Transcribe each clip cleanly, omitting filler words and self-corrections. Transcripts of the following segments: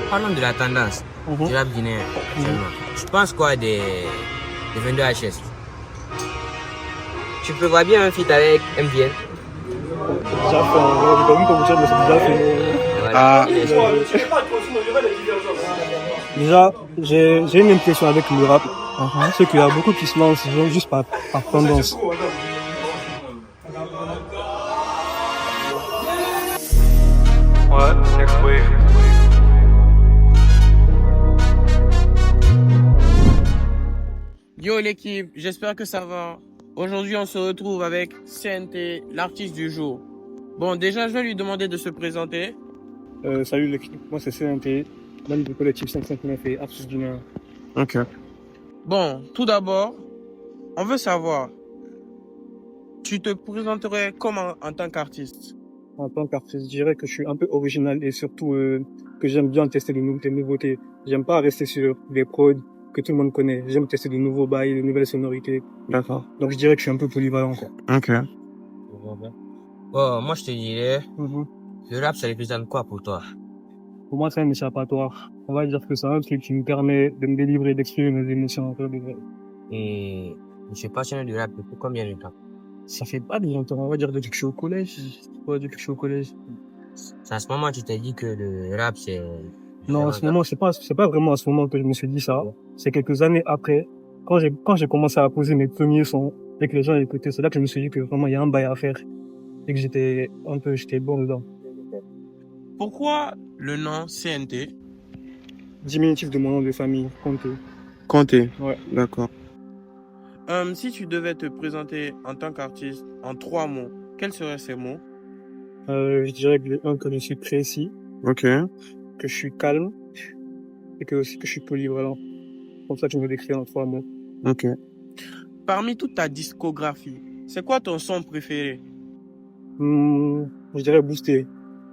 Parlons de la tendance du rap guinéen actuellement. Tu penses quoi des 22 HS? Tu prévois bien un feat avec MDN? Déjà fait, j'ai pas vu comment dire, mais c'est déjà fait. Voilà. Déjà, j'ai une impression avec le rap. C'est qu'il y a beaucoup qui se lancent juste par tendance. Ouais, next wave. Yo l'équipe, j'espère que ça va. Aujourd'hui, on se retrouve avec CNT, l'artiste du jour. Bon, déjà, je vais lui demander de se présenter. Salut l'équipe, moi c'est CNT, membre du collectif 559 et artiste du Nord. Ok. Bon, tout d'abord, on veut savoir, tu te présenterais comment en tant qu'artiste? En tant qu'artiste, je dirais que je suis un peu original et surtout que j'aime bien tester des nouveautés. J'aime pas rester sur des prods que tout le monde connaît. J'aime tester de nouveaux bails, de nouvelles sonorités. D'accord. Donc je dirais que je suis un peu polyvalent, quoi. Ok. Bon, moi je te dirais, le rap ça représente quoi pour toi? Pour moi, c'est un échappatoire. On va dire que c'est un truc qui me permet de me délivrer, d'exprimer mes émotions. Et je suis passionné du rap depuis combien de temps? Ça fait pas de longtemps, on va dire depuis que je suis au collège. Ouais, depuis que je suis au collège. C'est à ce moment que tu t'es dit que le rap c'est... Non, à ce moment, c'est pas vraiment à ce moment que je me suis dit ça. C'est quelques années après, quand j'ai commencé à poser mes premiers sons et que les gens écoutaient, c'est là que je me suis dit que vraiment il y a un bail à faire et que j'étais bon dedans. Pourquoi le nom CNT? Diminutif de mon nom de famille, Conté. Conté. Ouais. D'accord. Si tu devais te présenter en tant qu'artiste en 3 mots, quels seraient ces mots? Je dirais que je suis précis. Ok. Que je suis calme et que aussi que je suis polyvalent. Comme ça, tu me décris en 3 mots. Ok. Parmi toute ta discographie, c'est quoi ton son préféré? Je dirais Boosté.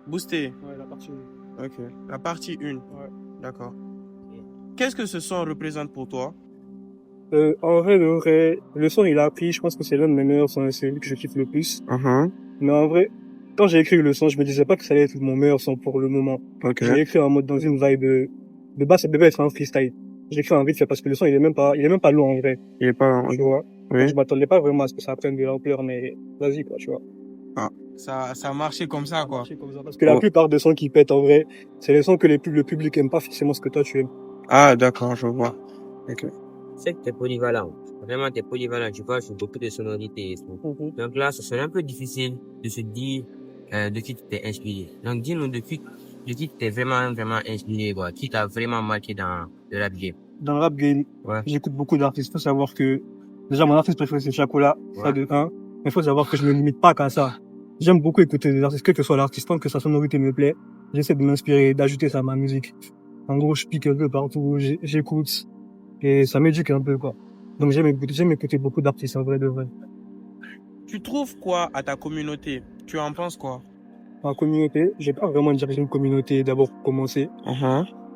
Boosté. Ouais, la partie 1. Ok. La partie 1. Ouais. D'accord. Qu'est-ce que ce son représente pour toi? En vrai, le son, il a pris, je pense que c'est l'un de mes meilleurs sons, c'est celui que je kiffe le plus. Mais en vrai, quand j'ai écrit le son, je me disais pas que ça allait être mon meilleur son pour le moment. Ok. J'ai écrit en mode dans une vibe de base, ça devait être un freestyle. J'ai écrit en vite fait parce que le son, il est même pas long en vrai. Il est pas... Tu vois. Oui. Je m'attendais pas vraiment à ce que ça prenne de l'ampleur, mais vas-y, quoi, tu vois. Ah. Ça a marché comme ça, quoi. Parce que la plupart des sons qui pètent en vrai, c'est les sons que le public aime pas forcément ce que toi tu aimes. Ah, d'accord, je vois. Ok. C'est que t'es polyvalent. Vraiment, t'es polyvalent. Tu vois, sur beaucoup de sonorités et tout. Donc là, ce serait un peu difficile de se dire de qui tu t'es inspiré. Donc dis-nous de qui tu t'es vraiment, vraiment inspiré, quoi. Qui t'a vraiment marqué dans le rap game. Dans le rap game, Ouais. j'écoute beaucoup d'artistes. Faut savoir que, déjà, mon artiste préféré, c'est Chacola. Ouais. Ça de 1. Mais faut savoir que je me limite pas qu'à ça. J'aime beaucoup écouter des artistes, quel que soit l'artiste, tant que sa sonorité me plaît. J'essaie de m'inspirer, d'ajouter ça à ma musique. En gros, je pique un peu partout, j'écoute. Et ça m'éduque un peu, quoi. Donc j'aime écouter beaucoup d'artistes, en vrai de vrai. Tu trouves quoi à ta communauté? Tu en penses quoi? En communauté, j'ai pas vraiment dirigé une communauté d'abord pour commencer.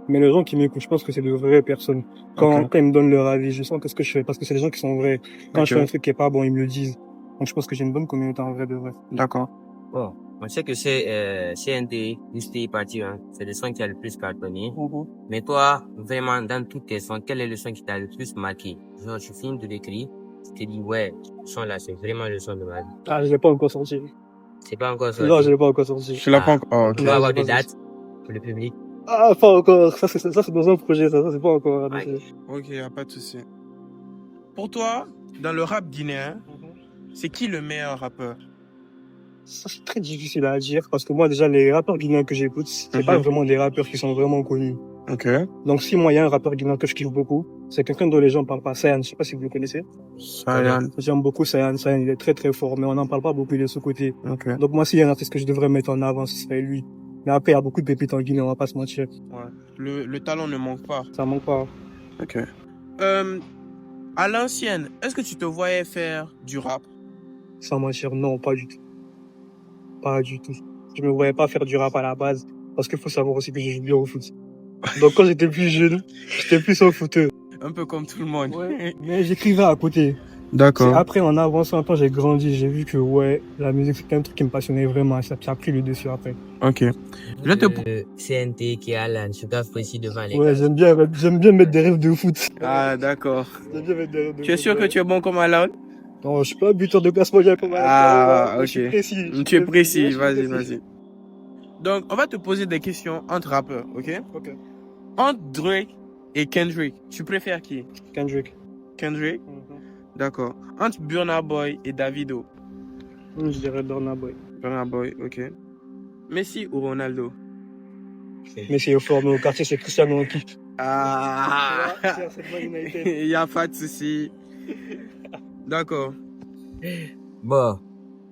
Mais les gens qui m'écoutent, je pense que c'est de vraies personnes. Quand ils me donnent leur avis, je sens que ce que je fais, parce que c'est des gens qui sont vrais. Quand je fais un truc qui est pas bon, ils me le disent. Donc je pense que j'ai une bonne communauté en vrai de vrai. D'accord. Bon, on sait que c'est CNT, Boosté, partie 1. C'est le son qui a le plus cartonné. Mais toi, vraiment, dans tous tes sons, quel est le son qui t'a le plus marqué? Genre, tu finis de l'écrire, tu te dis, ouais, ce son-là, c'est vraiment le son de ma vie. Ah, je l'ai pas encore sorti. C'est pas encore sorti? Non, je l'ai pas encore sorti. Tu l'as pas encore... Oh, ok. Tu vas avoir des dates pour le public? Ah, pas encore. Ça, c'est dans un projet, ça c'est pas encore. Ouais. Ok, y a pas de souci. Pour toi, dans le rap guinéen, c'est qui le meilleur rappeur? Ça, c'est très difficile à dire parce que moi, déjà, les rappeurs guinéens que j'écoute, c'est pas vraiment des rappeurs qui sont vraiment connus. Ok. Donc, si moi, il y a un rappeur guinéen que je kiffe beaucoup, c'est quelqu'un dont les gens parlent pas. Sayan, je sais pas si vous le connaissez. Sayan. J'aime beaucoup Sayan. Sayan, il est très très fort, mais on n'en parle pas beaucoup, il est sous-côté. Ok. Donc, moi, s'il y a un artiste que je devrais mettre en avant, ce serait lui. Mais après, il y a beaucoup de pépites en Guinée, on va pas se mentir. Ouais. Le talent ne manque pas. Ça manque pas. Ok. À l'ancienne, est-ce que tu te voyais faire du rap? Sans mentir, non, pas du tout. Pas du tout. Je me voyais pas faire du rap à la base, parce qu'il faut savoir aussi que je joue bien au foot. Donc quand j'étais plus jeune, j'étais plus un footeur. Un peu comme tout le monde. Ouais, mais j'écrivais à côté. C'est D'accord. après, en avançant, quand j'ai grandi, j'ai vu que, ouais, la musique, c'était un truc qui me passionnait vraiment. Ça a pris le dessus après. Ok. Je vais te... CNT qui a la Sugar Précis devant les Ouais, cases. j'aime bien mettre des rêves de foot. Ah, d'accord. J'aime bien mettre des rêves de Tu es foot, sûr que ouais. tu es bon comme Alain? Non, je suis pas buteur de classe mondiale comme Ah, mais je suis ok. précis. je suis Tu es précis, je suis vas-y, précis. vas-y. Donc, on va te poser des questions entre rappeurs, ok? Ok. Entre Drake et Kendrick, tu préfères qui? Kendrick. Kendrick? D'accord. Entre Burna Boy et Davido? Je dirais Burna Boy. Burna Boy, ok. Messi ou Ronaldo? Mais c'est au formé au quartier, c'est Cristiano en kiff. Ah! C'est Man United. Il n'y a pas de souci. D'accord. Bon,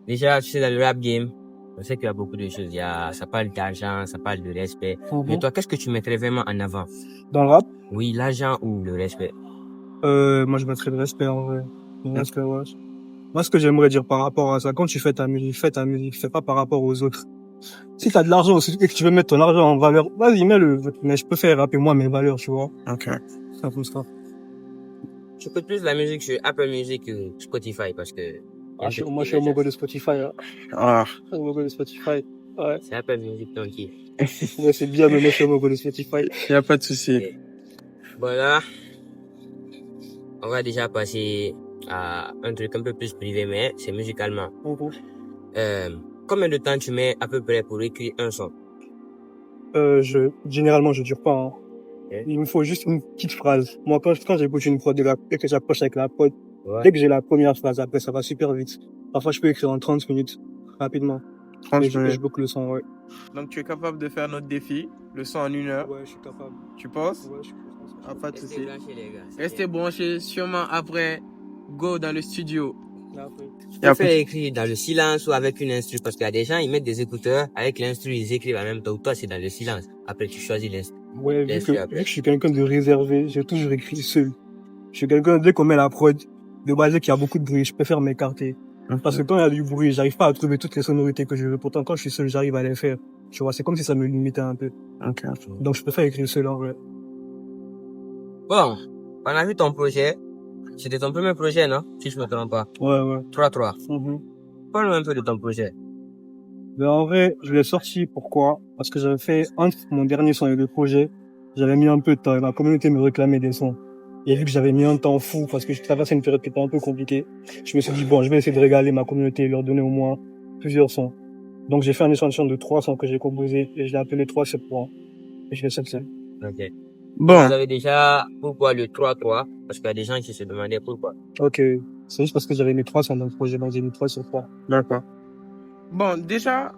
déjà, tu sais, dans le rap game, on sait qu'il y a beaucoup de choses. Ça parle d'argent, ça parle de respect. Mais toi, qu'est-ce que tu mettrais vraiment en avant? Dans le rap, Oui, l'argent ou le respect? moi je mettrais le respect en vrai. Le respect, ouais. Moi, ce que j'aimerais dire par rapport à ça, quand tu fais ta musique, fais pas par rapport aux autres. Si t'as de l'argent et que tu veux mettre ton argent en valeur, vas-y, mets-le. Mais je préfère rapper moi mes valeurs, tu vois. Ok. C'est un peu ça. J'écoute plus la musique sur Apple Music que Spotify parce que... Moi, je suis au mogul de Spotify, hein. Ah. Je suis au mogul de Spotify. Ouais. C'est Apple Music donc qui. Ouais, c'est bien, mais moi, je suis au mogul de Spotify. Il n'y a pas de souci. Ok. Bon là, on va déjà passer à un truc un peu plus privé, mais c'est musicalement. Combien de temps tu mets à peu près pour écrire un son? Généralement, je dure pas, hein. Ok. Il me faut juste une petite phrase. Moi, quand j'écoute une prod et que j'approche avec la prod, Ouais. dès que j'ai la première phrase, après, ça va super vite. Parfois, je peux écrire en 30 minutes, rapidement. 30 Et je minutes. boucle le son, ouais. Donc, tu es capable de faire notre défi, le son en 1 heure. Ouais, je suis capable. Tu penses? Ouais, je suis capable. Ah, pas de souci. Restez branchés, les gars. Restez branchés, sûrement après, go dans le studio. Là, après. Tu préfères écrire dans le silence ou avec une instru? Parce qu'il y a des gens, ils mettent des écouteurs, avec l'instru, ils écrivent en même temps. Toi, c'est dans le silence. Après, tu choisis l'instru. Ouais, Bien vu sûr, que après. je suis quelqu'un de réservé, j'ai toujours écrit seul. Je suis quelqu'un, dès qu'on met la prod, de base, dès qu'il y a beaucoup de bruit, je préfère m'écarter. Parce que quand il y a du bruit, j'arrive pas à trouver toutes les sonorités que je veux. Pourtant, quand je suis seul, j'arrive à les faire. Tu vois, c'est comme si ça me limitait un peu. Ok. Donc, je préfère écrire seul, en vrai. Bon, on a vu ton projet. C'était ton premier projet, non? Si je me trompe pas. Ouais, ouais. 3-3. Mhm. Parle-nous un peu de ton projet. Mais en vrai, je l'ai sorti. Pourquoi? Parce que j'avais fait, entre mon dernier son et le projet, j'avais mis un peu de temps et ma communauté me réclamait des sons. Et vu que j'avais mis un temps fou parce que je traversais une période qui était un peu compliquée, je me suis dit, bon, je vais essayer de régaler ma communauté et leur donner au moins plusieurs sons. Donc, j'ai fait un échantillon de 3 sons que j'ai composés et je l'ai appelé 3 7 points. Et je l'ai sorti. Ok. Bon. Vous avez déjà, pourquoi le 3-3? Parce qu'il y a des gens qui se demandaient pourquoi. Ok. C'est juste parce que j'avais mis 3 sons dans le projet, donc j'ai mis 3 sur 3. D'accord. Bon, déjà,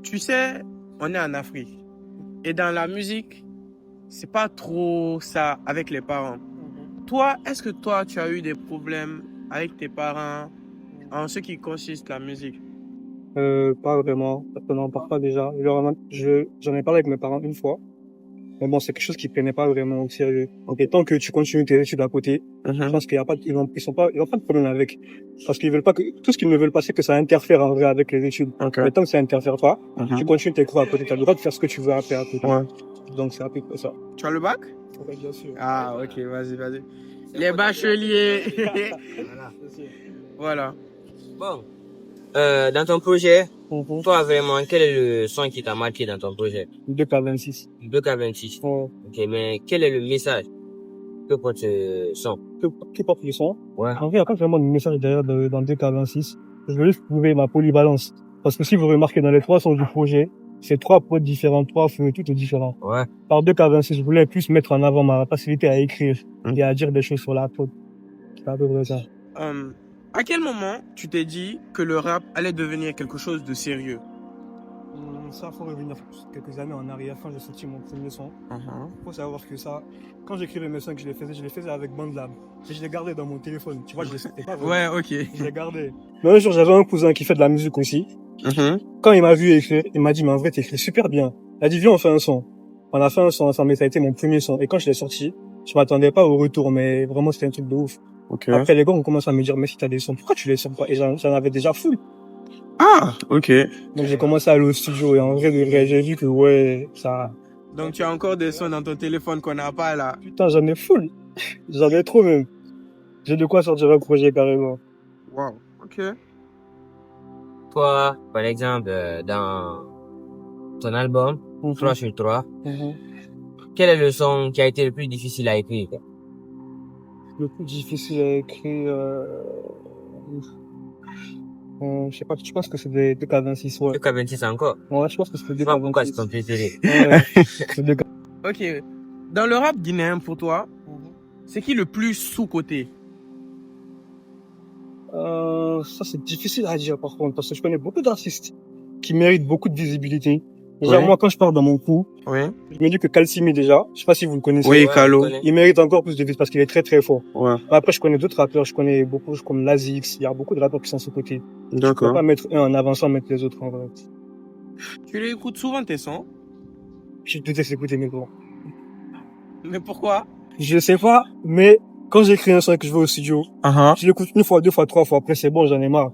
tu sais, on est en Afrique. Et dans la musique, c'est pas trop ça avec les parents. Toi, est-ce que toi, tu as eu des problèmes avec tes parents en ce qui consiste la musique? Pas vraiment. On n'en parle pas déjà. J'en ai parlé avec mes parents une fois. Mais bon, c'est quelque chose qu'ils prenaient pas vraiment au sérieux. Donc, et tant que tu continues tes études à côté, je pense qu'il y a pas, ils ont pas de problème avec. Parce qu'ils veulent pas tout ce qu'ils ne veulent pas, c'est que ça interfère en vrai avec les études. Ok. Mais tant que ça interfère pas, tu continues tes cours à côté. T'as le droit de faire ce que tu veux après à côté. Ouais. Donc, c'est à peu près ça. Tu as le bac? Ouais, bien sûr. Ah, ok, vas-y. Les bacheliers. Voilà. Voilà. Bon. Dans ton projet, toi vraiment, quel est le son qui t'a marqué dans ton projet? 2K26. 2K26. Ouais. Ok, mais quel est le message que porte ce son? Qui porte le son? Ouais. En vrai, il n'y a pas vraiment de message derrière dans 2K26. Je veux juste prouver ma polyvalence. Parce que si vous remarquez dans les 3 sons du projet, c'est 3 prods différents, 3 feux, tout est différent. Ouais. Par 2K26, je voulais plus mettre en avant ma facilité à écrire et à dire des choses sur la prod. C'est à peu près ça. À quel moment tu t'es dit que le rap allait devenir quelque chose de sérieux? Ça, faut revenir quelques années en arrière quand j'ai sorti mon premier son. Faut savoir que ça, quand j'écrivais mes sons que je les faisais avec BandLab. Et je les gardais dans mon téléphone. Tu vois, je les sortais pas vraiment. Ouais, ok. Je les gardais. Mais un jour, j'avais un cousin qui fait de la musique aussi. Quand il m'a vu écrire, il m'a dit, mais en vrai, t'écris super bien. Il a dit, viens, on fait un son. On a fait un son ensemble, mais ça a été mon premier son. Et quand je l'ai sorti, je m'attendais pas au retour, mais vraiment, c'était un truc de ouf. Ok. Après, les gars ont commencé à me dire, mais si t'as des sons, pourquoi tu les sors pas? Et j'en avais déjà full. Ah, ok. Donc, j'ai commencé à aller au studio et en vrai, de vrai, j'ai vu que ouais, ça, Donc tu as encore des sons dans ton téléphone qu'on n'a pas là. putain, j'en ai full. J'en ai trop même. J'ai de quoi sortir un projet carrément. Wow. Ok. Toi, par exemple, dans ton album, 3 sur 3, quel est le son qui a été le plus difficile à écrire? Le plus difficile à écrire, je sais pas, je pense que c'est des 2K26, ouais. Le K26 encore. Ouais, je pense que c'est des Je sais pas pourquoi c'est 2K26. ton préféré. Ouais, c'est 2K. Ok. Dans le rap guinéen, pour toi, c'est qui le plus sous-coté? Ça, c'est difficile à dire, par contre, parce que je connais beaucoup d'artistes qui méritent beaucoup de visibilité. Déjà, Oui. moi, quand je pars dans mon coup, Oui. je me dis que Kalsimi, déjà, je sais pas si vous le connaissez. Oui, Ouais, Kalo. je connais. Il mérite encore plus de vis parce qu'il est très très fort. Ouais. Après, je connais d'autres rappeurs, je connais beaucoup, comme Lazix, il y a beaucoup de rappeurs qui sont sous-côté. Je peux D'accord. pas mettre un en avant sans mettre les autres en vrai. Tu les écoutes souvent tes sons? Je déteste écouter mes gros. Mais pourquoi? Je sais pas, mais quand j'écris un son et que je vais au studio, je l'écoute une fois, deux fois, trois fois, après c'est bon, j'en ai marre.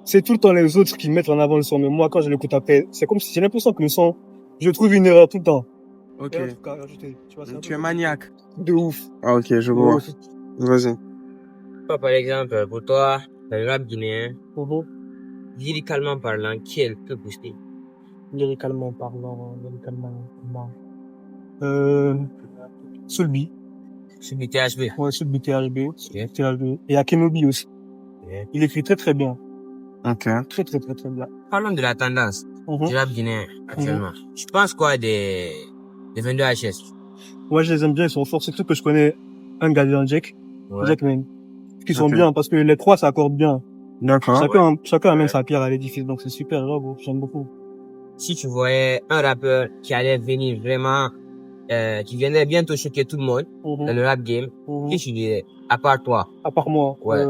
C'est tout le temps les autres qui mettent en avant le son, mais moi, quand je l'écoute après, c'est comme si j'ai l'impression que le son, je trouve une erreur tout le temps. Ok. Il y a un truc à rajouter, tu vois, c'est un Tu peu es maniaque. de ouf. Ah, ok, je De vois. ouf. Vas-y. Toi, par exemple, pour toi, dans le rap guinéen, lyricalement parlant, qui est le plus boosté? Lyricalement parlant, Sulbi. Sur le THB. Ouais, Sulbi THB. Ok. THB. Et Akenobi aussi. Ok. Il écrit très très bien. Ok. Très très très très bien. Parlons de la tendance du rap guinéen actuellement. Je pense quoi des 22 HS? Ouais, je les aime bien, ils sont forts. C'est tout que je connais un gars de Jack. Ouais. Jackman. Qui sont Ok. bien parce que les trois s'accordent bien. D'accord. Chacun amène sa pierre à l'édifice, donc c'est super, bravo, j'aime beaucoup. Si tu voyais un rappeur qui allait venir vraiment, qui viendrait bientôt choquer tout le monde dans le rap game, qui tu dirais, à part toi? À part moi, Ouais.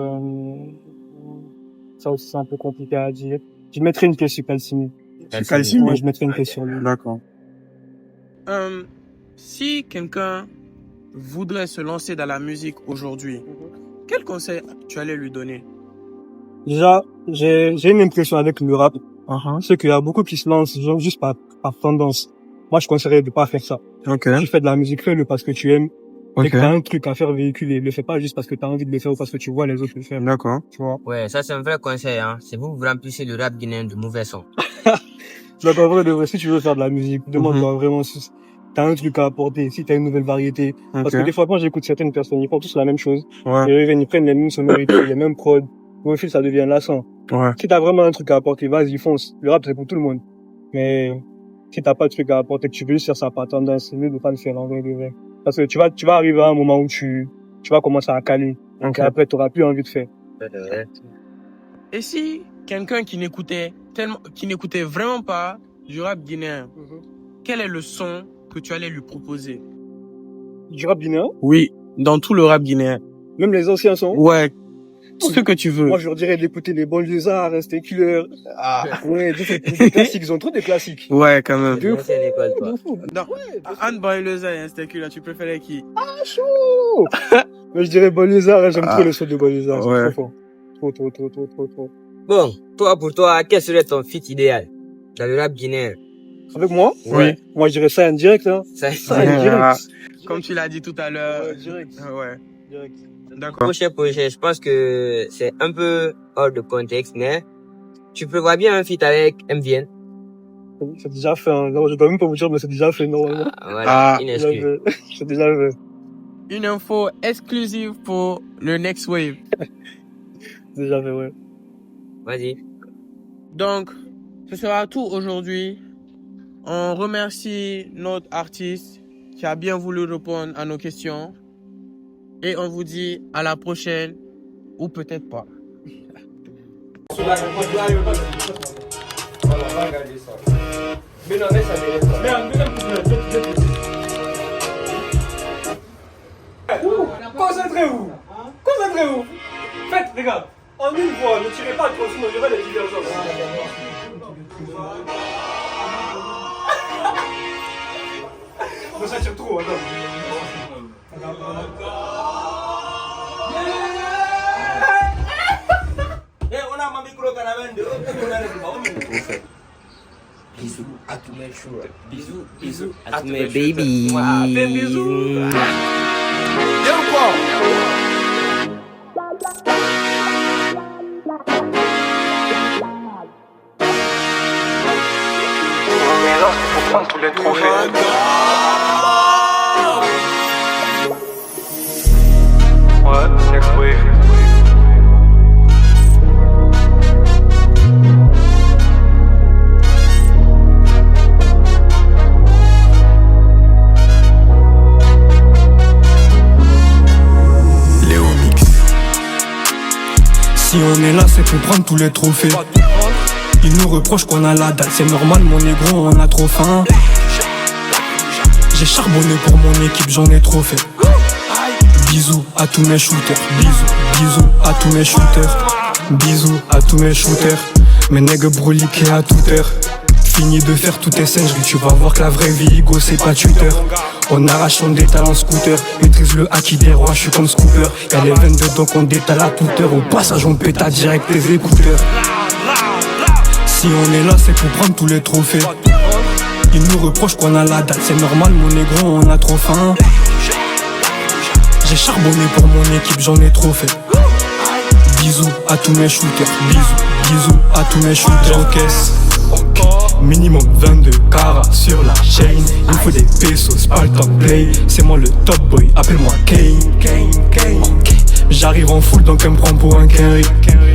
ça aussi c'est un peu compliqué à dire. Je mettrais une pièce sur Kalsimi. Kalsimi? Ouais, je mettrais une pièce sur lui. D'accord. Si quelqu'un voudrait se lancer dans la musique aujourd'hui, quel conseil tu allais lui donner? Déjà, j'ai une impression avec le rap. C'est qu'il y a beaucoup qui se lancent genre juste par tendance. Moi, je conseillerais de pas faire ça. Ok. Tu fais de la musique, fais-le parce que tu aimes. Et Ok. que t'as un truc à faire véhiculer. Le fais pas juste parce que t'as envie de le faire ou parce que tu vois les autres le faire. D'accord. Tu vois. Ouais, ça c'est un vrai conseil, hein. C'est vous remplissez le rap guinéen de mauvais sons. Donc, en vrai, de vrai, si tu veux faire de la musique, demande-toi vraiment si t'as un truc à apporter, si t'as une nouvelle variété. Parce que des fois, quand j'écoute certaines personnes, ils font tous la même chose. Ouais. Et ils prennent les mêmes sonorités, les mêmes prods. Au fil, ça devient lassant. Ouais. Si t'as vraiment un truc à apporter, vas-y, fonce. Le rap, c'est pour tout le monde. Mais, si t'as pas de truc à apporter, que tu veux juste faire ça par tendance, c'est mieux de pas le faire en vrai de vrai. Parce que tu vas arriver à un moment où tu vas commencer à caler. Ok. Et après, t'auras plus envie de faire. Et si quelqu'un qui n'écoutait vraiment pas du rap guinéen, quel est le son que tu allais lui proposer? Du rap guinéen, Oui, dans tout le rap guinéen. même les anciens sons. Ouais, tout ce que tu veux. Moi, je leur dirais d'écouter les banlieusards, Instinct Killer. Ouais, des classiques, ils ont trop des classiques. Ouais, quand même. De C'est l'école, toi. fou. Non, Anne Baileza et Instekula, tu préférais qui? Chaud! Mais je dirais banlieusards, j'aime trop le son de banlieusards. C'est Ouais. trop fort. Trop. Bon, pour toi, quel serait ton fit idéal dans le rap guinéen? Avec moi? Ouais. Moi, je dirais ça en direct, hein. Ça, Ça en direct. Comme tu l'as dit tout à l'heure. Ouais, direct. Ouais. Direct. D'accord. prochain, je pense que c'est un peu hors de contexte, mais tu prévois bien un feat avec MVN. C'est déjà fait, hein. Non, je dois même pas vous dire, mais c'est déjà fait, normalement. Voilà, une Déjà excuse. fait. C'est déjà fait. Une info exclusive pour le Next Wave. Déjà fait, ouais. Vas-y. Donc, ce sera tout aujourd'hui. On remercie notre artiste qui a bien voulu répondre à nos questions. Et on vous dit à la prochaine, ou peut-être pas. Concentrez-vous. Concentrez-vous. Faites, les gars. En une fois, ne tirez pas trop, sinon il y aura des divergences. Mais ça tire trop, attends. On a ma micro caravane de bisous à tous mes choux. Bisous à tous mes baby. Fais bisous. Yo, quoi? tous les trophées. Ouais, next wave. Si on est là, c'est pour prendre tous les trophées. Ils nous reprochent qu'on a la dalle, c'est normal mon négro, on a trop faim. J'ai charbonné pour mon équipe, j'en ai trop fait. Bisous à tous mes shooters, bisous à tous mes shooters, bisous à tous mes shooters. Mes nègres broliqués à toute heure. Fini de faire toutes tes singeries, tu vas voir que la vraie vie, go, c'est pas Twitter. On arrache des talents scooter, maîtrise le haki des rois, je suis comme Scooper. Y'a les 22 donc on détale à toute heure. Au passage on péta direct tes écouteurs. Si on est là c'est pour prendre tous les trophées. Ils nous reprochent qu'on a la dalle, c'est normal mon négro, on a trop faim. J'ai charbonné pour mon équipe, j'en ai trop fait. Bisous à tous mes shooters, bisous à tous mes shooters. J'encaisse, minimum 22 carats sur la chain. Il faut des pesos, pas le top play. C'est moi le top boy, appelle-moi Kane. J'arrive en full donc elle me prend pour un Kenry.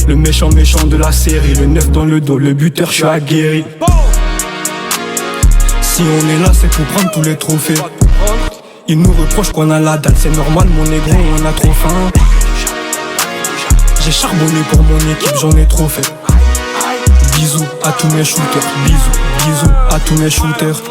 Le méchant de la série, le 9 dans le dos, le buteur je suis aguerri. Si on est là c'est pour prendre tous les trophées. Ils nous reprochent qu'on a la dalle, c'est normal mon négro, on a trop faim. J'ai charbonné pour mon équipe, j'en ai trop fait. Bisous à tous mes shooters, bisous à tous mes shooters.